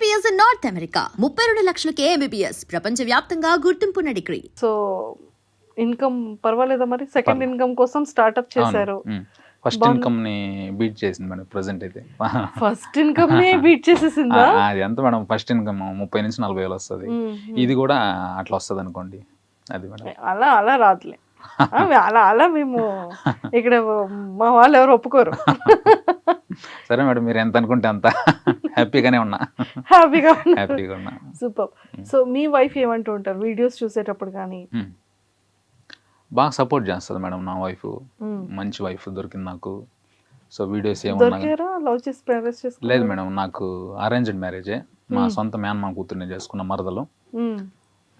MBBS in North America. 32 లక్షలకే MBBS. ప్రపంచవ్యాప్తంగా గుర్తింపున్న degree. So income పర్వాలేదా మరి? సెకండ్ ఇన్కమ్ కోసం స్టార్ట్అప్ చేశారు. ఫస్ట్ ఇన్కమ్ ని బీట్ చేసింది మేడం ప్రెసెంట్ అయితే. ఫస్ట్ ఇన్కమ్ నే బీట్ చేసేసిందా? అది ఎంత మేడం, ఫస్ట్ ఇన్కమ్ 30 నుంచి 40 వేలు వస్తుంది. ఇది కూడా అట్లా వస్తుంది అనుకోండి. అది మేడం అలా అలా రాదులే. అలా అలా మేము ఇక్కడ మా వాళ్ళు ఎవరు ఒప్పుకోరు. సరే మేడం, మీరు ఎంత అనుకుంటే అంత హ్యాపీగానే ఉన్నా. హ్యాపీగా ఉన్నా. సూపర్. సో మీ వైఫ్ ఏమంటూ ఉంటారు వీడియోస్ చూసేటప్పుడు కానీ? బాగా సపోర్ట్ చేస్తుంది మేడం నా వైఫ్. మంచి వైఫ్ దొరికింది నాకు. సో వీడియోస్ ఏమన్నా లేదు మేడం, నాకు అరేంజ్డ్ మ్యారేజే. మా సొంత మేనమా కూతుర్ని చేసుకున్న మరదలు.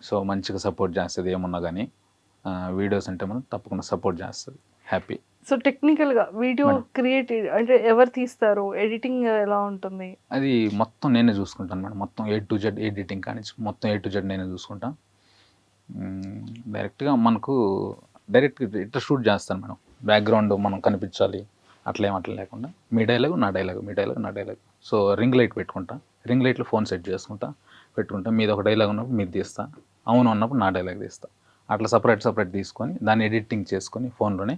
సో మంచిగా సపోర్ట్ చేస్తుంది ఏమున్నా కానీ. వీడియోస్ అంటే మనం తప్పకుండా సపోర్ట్ చేస్తుంది. హ్యాపీ. సో టెక్నికల్ గా వీడియో క్రియేట్ అంటే ఎవరు తీస్తారు? ఎడిటింగ్ ఎలా ఉంటుంది? అది మొత్తం నేనే చూసుకుంటాను మేడం. మొత్తం A to Z ఎడిటింగ్ కానీ మొత్తం A to Z నేనే చూసుకుంటాను. డైరెక్ట్గా మనకు ఇట్లా షూట్ చేస్తాను మేడం. బ్యాక్గ్రౌండ్ మనం కనిపించాలి అట్లా లేకుండా మీ డైలాగ్ నా డైలాగ్, మీ డైలాగ్ నా డైలాగ్. సో రింగ్ లైట్ పెట్టుకుంటా. రింగ్ లైట్లో ఫోన్ సెట్ చేసుకుంటా పెట్టుకుంటా. మీది ఒక డైలాగ్ ఉన్నప్పుడు మీరు తీస్తా, అవును ఉన్నప్పుడు నా డైలాగ్ తీస్తా. అట్లా సపరేట్ తీసుకొని దాన్ని ఎడిటింగ్ చేసుకొని ఫోన్లోనే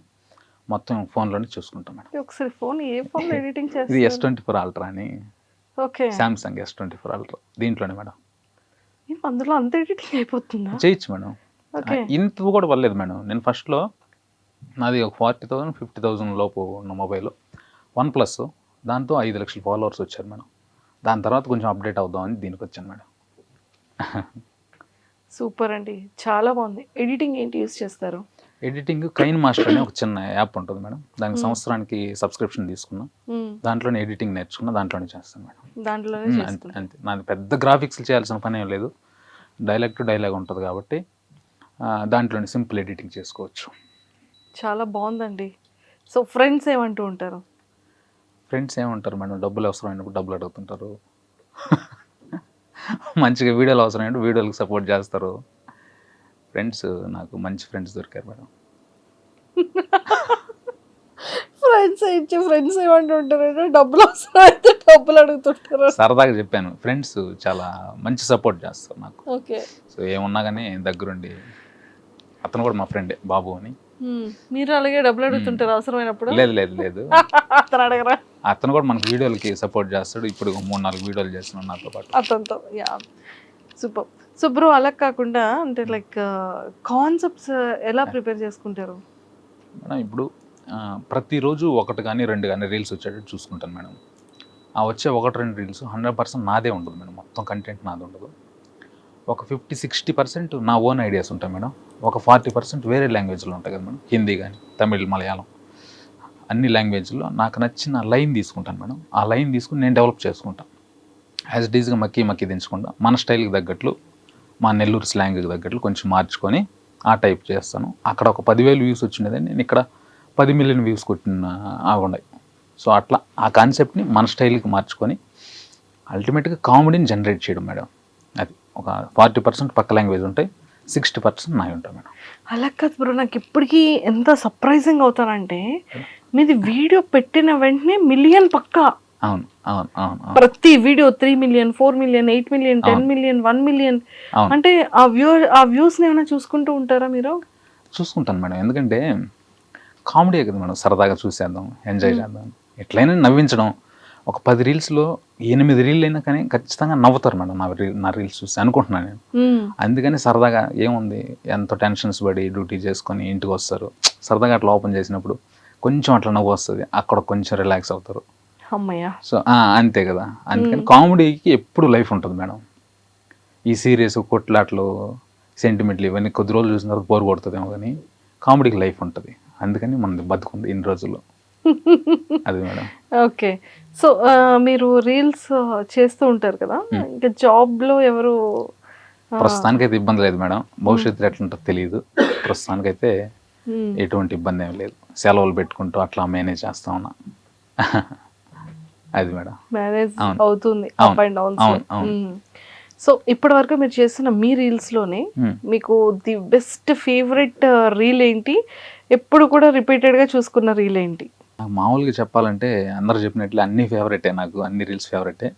మొత్తం ఫోన్లోనే చూసుకుంటాం మేడం. ఒకసారి ఫోన్ ఏ ఫోన్ ఎడిటింగ్ చేస్తారు? ఇది S24 Ultra అని. ఓకే. సామ్సంగ్ S24 Ultra దీంట్లోనే మేడం. అందులో అంత ఎడిటింగ్ అయిపోతుందా? చేయొచ్చు మేడం. ఇంత కూడా పర్లేదు మేడం. నేను ఫస్ట్లో నాది ఒక 40,000 50,000 లోపు ఉన్న మొబైల్ OnePlus. దాంతో 5 లక్షల ఫాలోవర్స్ వచ్చారు మేడం. దాని తర్వాత కొంచెం అప్డేట్ అవుదామని దీనికి వచ్చాను మేడం. సూపర్ అండి, చాలా బాగుంది. ఎడిటింగ్ ఏంటి యూస్ చేస్తారు? ఎడిటింగ్ కైన్ మాస్టర్ అనే ఒక చిన్న యాప్ ఉంటుంది మేడం. దానికి సంవత్సరానికి సబ్స్క్రిప్షన్ తీసుకున్నా. దాంట్లోనే ఎడిటింగ్ నేర్చుకున్నా, దాంట్లోనే చేస్తాను మేడం. దాంట్లోనే అంతే. నాది పెద్ద గ్రాఫిక్స్ చేయాల్సిన పని ఏం లేదు. డైలాగ్ టు డైలాగ్ ఉంటుంది కాబట్టి దాంట్లోనే సింపుల్ ఎడిటింగ్ చేసుకోవచ్చు. చాలా బాగుందండి. సో ఫ్రెండ్స్ ఏమంటూ ఉంటారు? ఫ్రెండ్స్ ఏమంటారు మేడం, డబ్బులు అవసరమైనప్పుడు డబ్బులు అడుగుతుంటారు. మంచిగా వీడియోలు అవసరమైనప్పుడు వీడియోలకు సపోర్ట్ చేస్తారు. ఫ్రెండ్స్ నాకు మంచి ఫ్రెండ్స్ దొరికారు మేడం. ఫ్రెండ్స్ ఏమంటూ ఉంటారు? డబ్బులు అవసరమైతే డబ్బులు అడుగుతుంటారు. సరదాగా చెప్పాను. ఫ్రెండ్స్ చాలా మంచి సపోర్ట్ చేస్తారు నాకు. ఓకే. సో ఏమున్నా కానీ దగ్గరుండి. అతను కూడా మా ఫ్రెండే, బాబు అని. మీరు అలాగే డబ్బులు అడుగుతుంటారు అవసరమైనప్పుడు? లేదు. అతను అడగరా? అతను కూడా మనకు వీడియోలకి సపోర్ట్ చేస్తాడు. ఇప్పుడు 3-4 వీడియోలు చేస్తున్నాడు నాతో పాటు. అతనితో. Yeah, super. సో బ్రో, అలా కాకుండా అంటే లైక్ కాన్సెప్ట్స్ ఎలా ప్రిపేర్ చేసుకుంటారు మేడం? ఇప్పుడు ప్రతిరోజు 1 కానీ 2 కానీ రీల్స్ వచ్చేటట్టు చూసుకుంటాను మేడం. ఆ వచ్చే 1-2 రీల్స్ 100% నాదే ఉంటుంది మేడం. మొత్తం కంటెంట్ నాది ఉండదు. ఒక 50-60% నా ఓన్ ఐడియాస్ ఉంటాయి మేడం. ఒక 40% వేరే లాంగ్వేజ్లో ఉంటాయి కదా మేడం. హిందీ కానీ, తమిళ్, మలయాళం అన్ని లాంగ్వేజ్లో నాకు నచ్చిన లైన్ తీసుకుంటాను మేడం. ఆ లైన్ తీసుకుని నేను డెవలప్ చేసుకుంటాను. యాజ్ ఇట్ ఈజ్గా మక్కి దించకుండా మన స్టైల్కి తగ్గట్లు, మా నెల్లూరు స్లాంగ్కి తగ్గట్లు కొంచెం మార్చుకొని ఆ టైప్ చేస్తాను. అక్కడ ఒక 10,000 వ్యూస్ వచ్చినదని నేను ఇక్కడ 10 మిలియన్ వ్యూస్ కొట్టిన ఉన్నాయి. సో అట్లా ఆ కాన్సెప్ట్ని మన స్టైల్కి మార్చుకొని అల్టిమేట్గా కామెడీని జనరేట్ చేయడం మేడం. అది ఒక 40% పక్క లాంగ్వేజ్ ఉంటాయి, 60% నావి ఉంటాయి మేడం. అలా కాదు బ్రో, నాకు ఇప్పటికీ ఎంత సర్ప్రైజింగ్ అవుతానంటే మీది వీడియో పెట్టిన వెంటనే మిలియన్ పక్కా. అవును. ప్రతి video 3 million, 4 million, 8 million, 10 million, 1 million. అంటే ఆ వ్యూస్ ఏమైనా చూసుకుంటూ ఉంటారా మీరు? చూసుకుంటాను మేడం. ఎందుకంటే కామెడీ కదా మేడం, సరదాగా చూసేద్దాం, ఎంజాయ్ చేద్దాం, ఎట్లయినా నవ్వించడం. ఒక 10 రీల్స్లో 8 రీల్ అయినా కానీ ఖచ్చితంగా నవ్వుతారు మేడం నా రీల్స్ చూసి అనుకుంటున్నాను నేను. అందుకని సరదాగా ఏముంది, ఎంతో టెన్షన్స్ పడి డ్యూటీ చేసుకొని ఇంటికి వస్తారు, సరదాగా అట్లా ఓపెన్ చేసినప్పుడు కొంచెం అట్లా నవ్వు వస్తుంది, అక్కడ కొంచెం రిలాక్స్ అవుతారు. అమ్మయ్య. సో అంతే కదా. అందుకని కామెడీకి ఎప్పుడు లైఫ్ ఉంటుంది మేడం. ఈ సీరియస్ కొట్లాట్లు, సెంటిమెంట్లు ఇవన్నీ కొద్ది రోజులు చూసిన తర్వాత బోర్ కొడుతుందేమో, కానీ కామెడీకి లైఫ్ ఉంటుంది. అందుకని మనది బతుకుంది ఇన్ని రోజుల్లో. అది మేడం. ఓకే. సో మీరు రీల్స్ చేస్తూ ఉంటారు కదా, ఇంకా జాబ్లో ఎవరు? ప్రస్తుతానికైతే ఇబ్బంది లేదు మేడం. భవిష్యత్తులో ఎట్లుంటుందో తెలియదు. ప్రస్తుతానికైతే ఎటువంటి ఇబ్బంది ఏం లేదు. సెలవులు పెట్టుకుంటూ అట్లా మేనేజ్ చేస్తా ఉన్నా. అది మేడం. మేనేజ్ అవుతుంది అప్ అండ్ డౌన్స్. సో ఇప్పటి వరకు మీరు చేస్తున్న మీ రీల్స్లోనే మీకు ది బెస్ట్ ఫేవరెట్ రీల్ ఏంటి? ఎప్పుడు కూడా రిపీటెడ్గా చూసుకున్న రీల్ ఏంటి? మామూలుగా చెప్పాలంటే అందరు చెప్పినట్లు అన్ని ఫేవరెటే, నాకు అన్ని రీల్స్ ఫేవరెటే.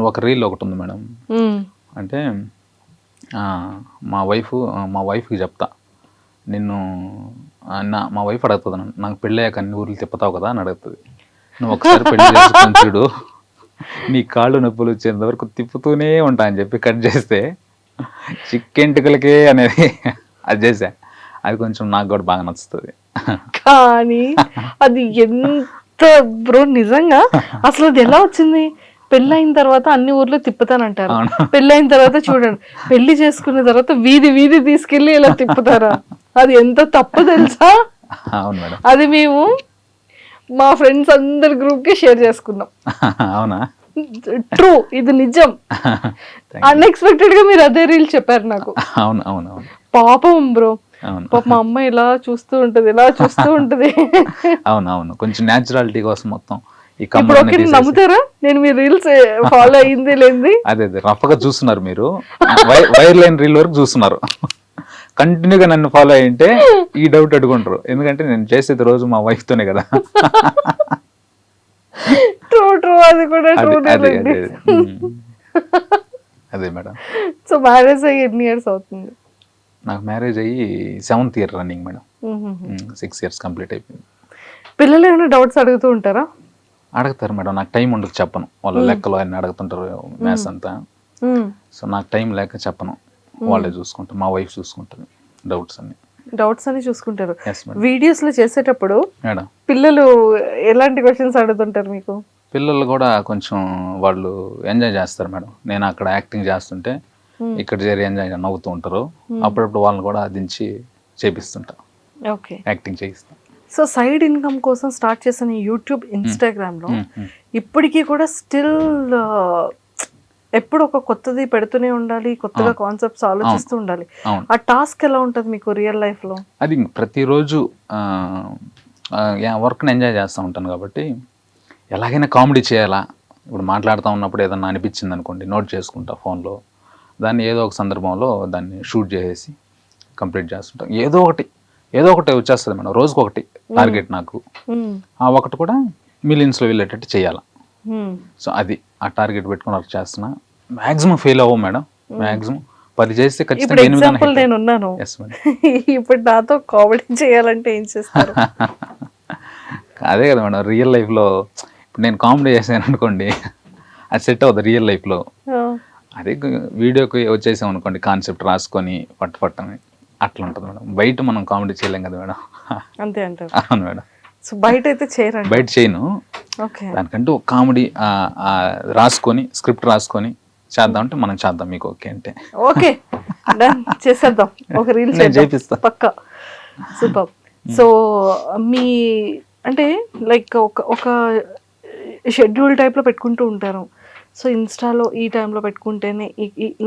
ఒక రీల్ ఒకటి ఉంది మేడం. అంటే మా వైఫ్కి చెప్తా, నిన్ను మా వైఫ్ అడుగుతుంది నన్ను, నాకు పెళ్ళయ్యాక అన్ని ఊర్లు తిప్పుతావు కదా అని అడుగుతుంది. నువ్వు ఒకసారి పెళ్లి చేసుకొని చూడు, నీ కాళ్ళు నొప్పులు వచ్చేంత వరకు తిప్పుతూనే ఉంటా అని చెప్పి కట్ చేస్తే చిక్కెంటుకలకే అనేది అది చేసా. అది కొంచెం నాకు కూడా బాగా నచ్చుతుంది. కానీ అది ఎంత బ్రో నిజంగా అసలు అది ఎలా వచ్చింది? పెళ్ళైన తర్వాత అన్ని ఊర్లో తిప్పుతానంటారు, పెళ్ళైన తర్వాత చూడండి పెళ్లి చేసుకున్న తర్వాత వీధి వీధి తీసుకెళ్లి ఇలా తిప్పుతారా? అది ఎంత తప్పు తెలుసా? అవును మేడం. అది మేము మా ఫ్రెండ్స్ అందరి గ్రూప్ కి షేర్ చేసుకున్నాం. అవునా? ట్రూ, ఇది నిజం. అన్ఎక్స్పెక్టెడ్ గా మీరు అదే రీల్ చెప్పారు నాకు. అవును అవును అవును. పాపం బ్రో, పాప మా అమ్మ ఇలా చూస్తూ ఉంటది, ఇలా చూస్తూ ఉంటది. అవును అవును, కొంచెం న్యాచురాలిటీ కోసం మొత్తం. ఇప్పుడు నమ్ముతారా నేను మీ రీల్స్ ఫాలో అయింది లేంది? అదే రఫ్ గా చూస్తున్నారు మీరు, వైర్ లైన్ రీల్ వరకు చూస్తున్నారు. కంటిన్యూగా నన్ను ఫాలో అయ్యింటే ఈ డౌట్ అడుగుంటారు, ఎందుకంటే నేను చేసేది రోజు మా వైఫ్ తోనే కదా. ట్రూ ట్రూ, అది కూడా ట్రూ. అదే మేడం. సో మ్యారేజ్ అయ్యి ఎన్ని ఇయర్స్ అవుతుంది? నాకు మ్యారేజ్ అయ్యి 7th year running madam. 6 years complete అయిపోయింది. పిల్లలు ఏమైనా డౌట్స్ అడుగుతూ ఉంటారా? అడుగుతారు మేడం, నాకు టైం ఉండదు చెప్పను. వాళ్ళ లెక్కలు అన్నీ అడుగుతుంటారు, మ్యాథ్స్ అంతా. సో నాకు టైం లేక చెప్పను, వాళ్ళే చూసుకుంటారు, మా వైఫ్ చూసుకుంటుంది డౌట్స్ అన్ని చూసుకుంటారు. వీడియోస్ లో చేసేటప్పుడు మేడం పిల్లలు ఎలాంటి క్వశ్చన్స్ అడుగుతుంటారు మీకు? పిల్లలు కూడా కొంచెం వాళ్ళు ఎంజాయ్ చేస్తారు మేడం. నేను అక్కడ యాక్టింగ్ చేస్తుంటే ఇక్కడ చేరి ఎంజాయ్ నవ్వుతూ ఉంటారు. అప్పుడప్పుడు వాళ్ళని కూడా దించి చేపిస్తుంటా, యాక్టింగ్ చేయిస్తా. సో సైడ్ ఇన్కమ్ కోసం స్టార్ట్ చేసిన యూట్యూబ్, ఇన్స్టాగ్రామ్ లో ఇప్పటికీ కూడా స్టిల్ ఎప్పుడు ఒక కొత్తది పెడుతూనే ఉండాలి, కొత్తగా కాన్సెప్ట్స్ ఆలోచిస్తూ ఉండాలి. ఆ టాస్క్ ఎలా ఉంటుంది మీకు రియల్ లైఫ్ లో? అది ప్రతిరోజు వర్క్ని ఎంజాయ్ చేస్తూ ఉంటాను కాబట్టి ఎలాగైనా కామెడీ చేయాలా. ఇప్పుడు మాట్లాడుతూ ఉన్నప్పుడు ఏదన్నా అనిపించింది అనుకోండి, నోట్ చేసుకుంటా ఫోన్లో, దాన్ని ఏదో ఒక సందర్భంలో దాన్ని షూట్ చేసేసి కంప్లీట్ చేస్తుంటాం. ఏదో ఒకటి వచ్చేస్తుంది మేడం, రోజుకి ఒకటి టార్గెట్ నాకు. ఆ ఒకటి కూడా మిలియన్స్లో వెళ్ళేటట్టు చేయాలా. సో అది ఆ టార్గెట్ పెట్టుకుని వర్క్ చేస్తున్నా. మ్యాక్సిమం ఫెయిల్ అవ్వం మేడం, మ్యాక్సిమం 10 చేస్తే ఖచ్చితంగా. ఎగ్జాంపుల్ నేను ఉన్నాను, ఇప్పుడు నాతో కామెడీ చేయాలంటే ఏం చేస్తారు? అదే కదా మేడం, రియల్ లైఫ్లో ఇప్పుడు నేను కామెడీ చేసాను అనుకోండి, అది సెట్ అవుతుంది రియల్ లైఫ్లో. అదే వీడియోకి వచ్చేసాం అనుకోండి, కాన్సెప్ట్ రాసుకొని పట్టని అట్లా ఉంటుంది మేడం. బయట మనం కామెడీ చేయలేం కదా మేడం. అంతే అంటారు? అవును మేడం. సో బయట అయితే చేయరండి? బయట చేయను. దానికంటూ ఒక కామెడీ రాసుకొని, స్క్రిప్ట్ రాసుకొని చేద్దామంటే మనం చేద్దాం, మీకు ఓకే అంటే ఓకే చేసేద్దాం, ఒక రీల్ చేపిస్తా పక్కా. సూపర్. సో మీ అంటే లైక్ ఒక షెడ్యూల్ టైప్లో పెట్టుకుంటూ ఉంటారు. సో ఇన్స్టాలో ఈ టైంలో పెట్టుకుంటేనే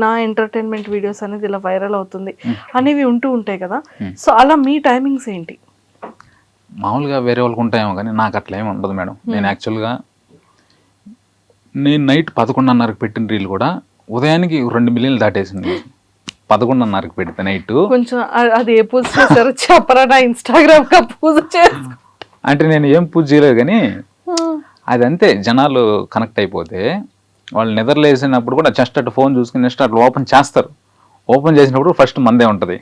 నా ఎంటర్టైన్మెంట్ వీడియోస్ అనేది ఇలా వైరల్ అవుతుంది అనేవి ఉంటూ ఉంటాయి కదా. సో అలా మీ టైమింగ్స్ ఏంటి? మామూలుగా వేరే వాళ్ళకి ఉంటాయేమో కానీ నాకు అట్లా ఏమి ఉండదు మేడం. నేను యాక్చువల్గా నైట్ 11:30కి పెట్టిన రీల్ కూడా ఉదయానికి 2 మిలియన్లు దాటేసింది. 11:30కి పెడితే నైట్. కొంచెం అది ఏ పూజ చేశారో చెప్పరా? నా ఇన్స్టాగ్రామ్ పూజ అంటే నేను ఏం పూజ చేయలేదు కానీ అది అంతే, జనాలు కనెక్ట్ అయిపోతే వాళ్ళు నిద్రలేసినప్పుడు కూడా జస్ట్ అటు ఫోన్ చూసుకుని నెక్స్ట్ అట్లా ఓపెన్ చేస్తారు. ఓపెన్ చేసినప్పుడు ఫస్ట్ మందే ఉంటుంది,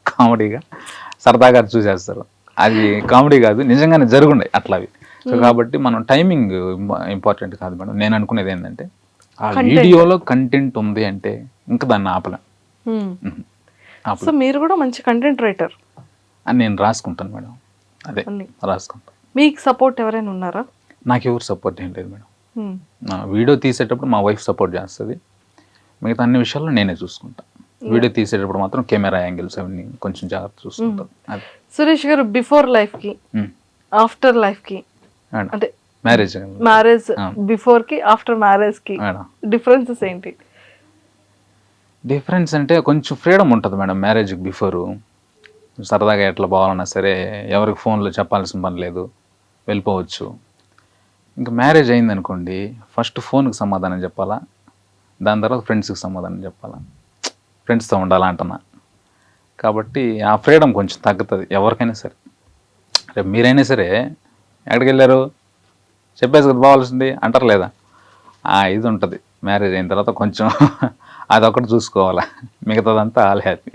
కామెడీగా సరదాగా చూసేస్తారు. అది కామెడీ కాదు, నిజంగానే జరుగుండే అట్లా అవి. సో కాబట్టి మనం టైమింగ్ ఇంపార్టెంట్ కాదు మేడం. నేను అనుకునేది ఏంటంటే ఆ వీడియోలో కంటెంట్ ఉంది అంటే ఇంకా దాన్ని ఆపలే. సో మీరు కూడా మంచి కంటెంట్ రైటర్ అని నేను రాసుకుంటాను మేడం. అదే రాసుకుంటాను. మీకు సపోర్ట్ ఎవరైనా ఉన్నారా? నాకు ఎవరు సపోర్ట్ ఏం లేదు మేడం. నా వీడియో తీసేటప్పుడు మా వైఫ్ సపోర్ట్ చేస్తుంది, మిగతా అన్ని విషయాల్లో నేనే చూసుకుంటాను. వీడియో తీసేటప్పుడు మాత్రం కెమెరా యాంగిల్స్ అవన్నీ కొంచెం జాగ్రత్త చూసుకుంటాను. సురేష్ గారు, బిఫోర్ లైఫ్ కి ఆఫ్టర్ లైఫ్ కి అంటే మ్యారేజ్ బిఫోర్ కి ఆఫ్టర్ మ్యారేజ్ కి డిఫరెన్సెస్ ఏంటి? డిఫరెన్స్ అంటే కొంచెం ఫ్రీడమ్ ఉంటుంది మేడం. మ్యారేజ్కి బిఫోర్ సరదాగా ఎట్లా పోవాలన్నా సరే ఎవరికి ఫోన్లో చెప్పాల్సిన పని లేదు, వెళ్ళిపోవచ్చు. ఇంకా మ్యారేజ్ అయిందనుకోండి, ఫస్ట్ ఫోన్కి సమాధానం చెప్పాలా, దాని తర్వాత ఫ్రెండ్స్కి సమాధానం చెప్పాలా, ఫ్రెండ్స్తో ఉండాలా అంటున్నా. కాబట్టి ఆ ఫ్రీడమ్ కొంచెం తగ్గుతుంది ఎవరికైనా సరే. రేపు మీరైనా సరే ఎక్కడికి వెళ్ళారు చెప్పేసి కదా పోవాల్సింది అంటారు లేదా, ఇది ఉంటుంది మ్యారేజ్ అయిన తర్వాత కొంచెం అదొకటి చూసుకోవాలా, మిగతాదంతా ఆల్ హ్యాపీ.